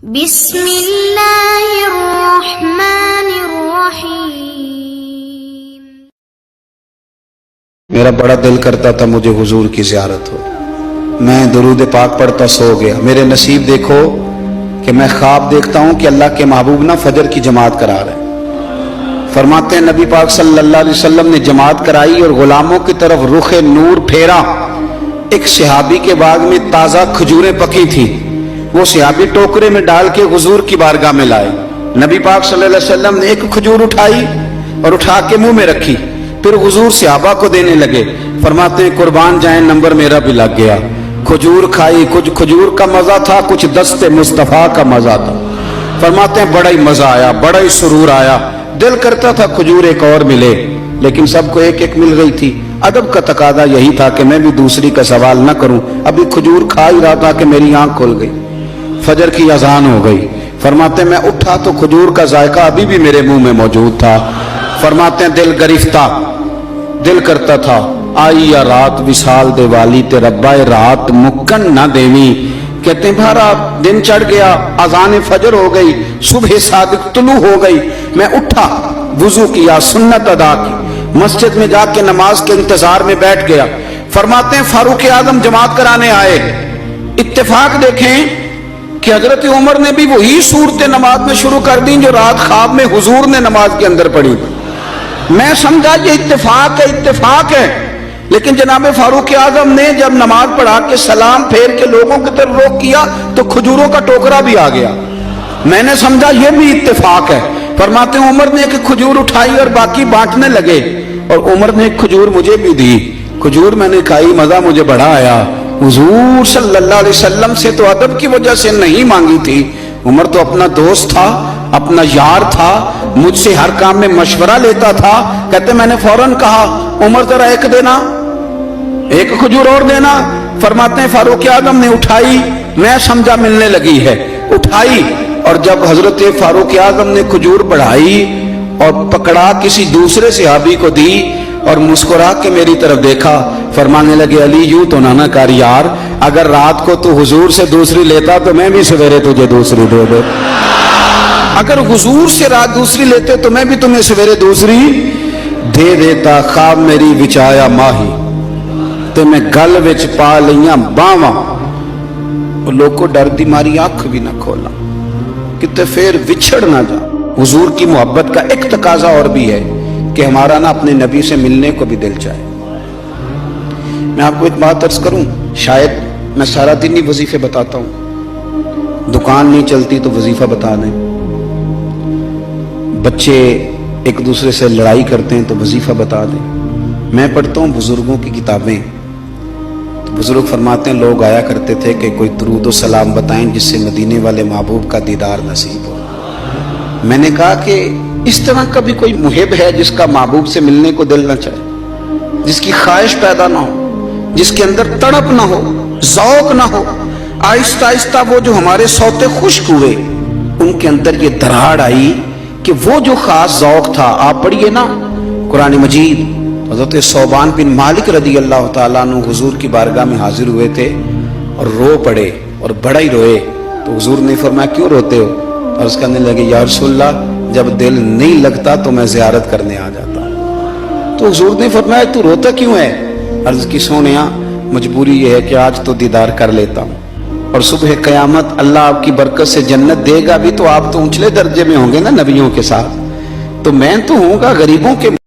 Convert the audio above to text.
بسم اللہ الرحمن الرحیم۔ میرا بڑا دل کرتا تھا مجھے حضور کی زیارت ہو، میں درود پاک پڑھتا سو گیا۔ میرے نصیب دیکھو کہ میں خواب دیکھتا ہوں کہ اللہ کے محبوب نا فجر کی جماعت کرا رہے ہیں۔ فرماتے ہیں نبی پاک صلی اللہ علیہ وسلم نے جماعت کرائی اور غلاموں کی طرف رخ نور پھیرا۔ ایک صحابی کے باغ میں تازہ کھجوریں پکی تھی، وہ صحابی ٹوکرے میں ڈال کے حضور کی بارگاہ میں لائے۔ نبی پاک صلی اللہ علیہ وسلم نے ایک کھجور اٹھائی اور اٹھا کے منہ میں رکھی، پھر حضور صحابہ کو دینے لگے۔ فرماتے ہیں قربان جائیں نمبر میرا بھی لگ گیا۔ کھجور کھائی، کچھ کھجور کا مزہ تھا، کچھ دست مصطفیٰ کا مزہ تھا۔ فرماتے ہیں بڑا ہی مزہ آیا، بڑا ہی سرور آیا، دل کرتا تھا کھجور ایک اور ملے، لیکن سب کو ایک ایک مل گئی تھی۔ ادب کا تقاضا یہی تھا کہ میں بھی دوسری کا سوال نہ کروں، ابھی کھجور کھا ہی رہا تھا کہ میری آنکھ کھل گئی، فجر کی اذان ہو گئی۔ فرماتے ہیں میں اٹھا تو کھجور کا ذائقہ ابھی بھی میرے منہ میں موجود تھا۔ فرماتے ہیں دل گرفتہ، دل کرتا تھا آئی یا رات وصال دے والی تے ربا رات مکن نہ دیوی۔ کہتے ہیں بھارا دن چڑھ گیا، اذان فجر ہو گئی، صبح صادق طلوع ہو گئی۔ میں اٹھا، وضو کیا، سنت ادا کی، مسجد میں جا کے نماز کے انتظار میں بیٹھ گیا۔ فرماتے ہیں فاروق اعظم جماعت کرانے آئے۔ اتفاق دیکھیں کہ حضرت عمر نے بھی وہی صورتیں نماز میں شروع کر دیں جو رات خواب میں حضور نے نماز کے اندر پڑھی۔ میں سمجھا یہ اتفاق ہے، اتفاق ہے، لیکن جناب فاروق اعظم نے جب نماز پڑھا کے سلام پھیر کے لوگوں کی طرف رخ کیا تو کھجوروں کا ٹوکرا بھی آ گیا۔ میں نے سمجھا یہ بھی اتفاق ہے۔ فرماتے ہیں عمر نے ایک کھجور اٹھائی اور باقی بانٹنے لگے، اور عمر نے ایک کھجور مجھے بھی دی۔ کھجور میں نے کھائی، مزہ مجھے بڑا آیا۔ حضور صلی اللہ علیہ وسلم سے تو ادب کی وجہ سے نہیں مانگی تھی، عمر تو اپنا دوست تھا، اپنا یار تھا، مجھ سے ہر کام میں مشورہ لیتا تھا۔ کہتے میں نے فوراً کہا عمر ذرا ایک دینا، ایک کھجور اور دینا۔ فرماتے ہیں فاروق اعظم نے اٹھائی، میں سمجھا ملنے لگی ہے، اٹھائی، اور جب حضرت فاروق اعظم نے کھجور بڑھائی اور پکڑا کسی دوسرے صحابی کو دی اور مسکرا کے میری طرف دیکھا، فرمانے لگے علی یوں تو نہ کر یار، اگر رات کو تو حضور سے دوسری لیتا تو میں بھی سویرے تجھے دوسری دے دے، اگر حضور سے رات دوسری لیتے تو میں بھی تمہیں سویرے دوسری دے دیتا۔ خواب میری وچایا ماہی تے میں گل وچ پا لیاں باواں، اور لوگ کو ڈر دی ماری آنکھ بھی نہ کھولا کتے پھر وچھڑ نہ جا۔ حضور کی محبت کا ایک تقاضا اور بھی ہے کہ ہمارا نا اپنے نبی سے ملنے کو بھی دل چاہے۔ میں آپ کو ایک بات عرض کروں، شاید میں سارا دن ہی وظیفے بتاتا ہوں، دکان نہیں چلتی تو وظیفہ بتا دیں، بچے ایک دوسرے سے لڑائی کرتے ہیں تو وظیفہ بتا دیں، میں پڑھتا ہوں بزرگوں کی کتابیں تو بزرگ فرماتے ہیں لوگ آیا کرتے تھے کہ کوئی درود و سلام بتائیں جس سے مدینے والے محبوب کا دیدار نصیب ہو۔ میں نے کہا کہ اس طرح کا بھی کوئی محب ہے جس کا محبوب سے ملنے کو دل نہ چاہے، جس کی خواہش پیدا نہ ہو، جس کے اندر تڑپ نہ ہو، ذوق نہ ہو؟ آہستہ آہستہ وہ جو ہمارے سوتے خشک ہوئے ان کے اندر یہ دراڑ آئی کہ وہ جو خاص ذوق تھا، آپ پڑھیے نا قرآن مجید، حضرت ثوبان بن مالک رضی اللہ تعالیٰ عنہ حضور کی بارگاہ میں حاضر ہوئے تھے اور رو پڑے اور بڑا ہی روئے، تو حضور نے فرمایا کیوں روتے ہو؟ اور اس کہنے لگے یا رسول اللہ جب دل نہیں لگتا تو میں زیارت کرنے آ جاتا۔ تو حضور نے فرمایا تو روتا کیوں ہے؟ عرض کی سونیا مجبوری یہ ہے کہ آج تو دیدار کر لیتا ہوں، اور صبح قیامت اللہ آپ کی برکت سے جنت دے گا بھی تو آپ تو اونچلے درجے میں ہوں گے نا نبیوں کے ساتھ، تو میں تو ہوں گا غریبوں کے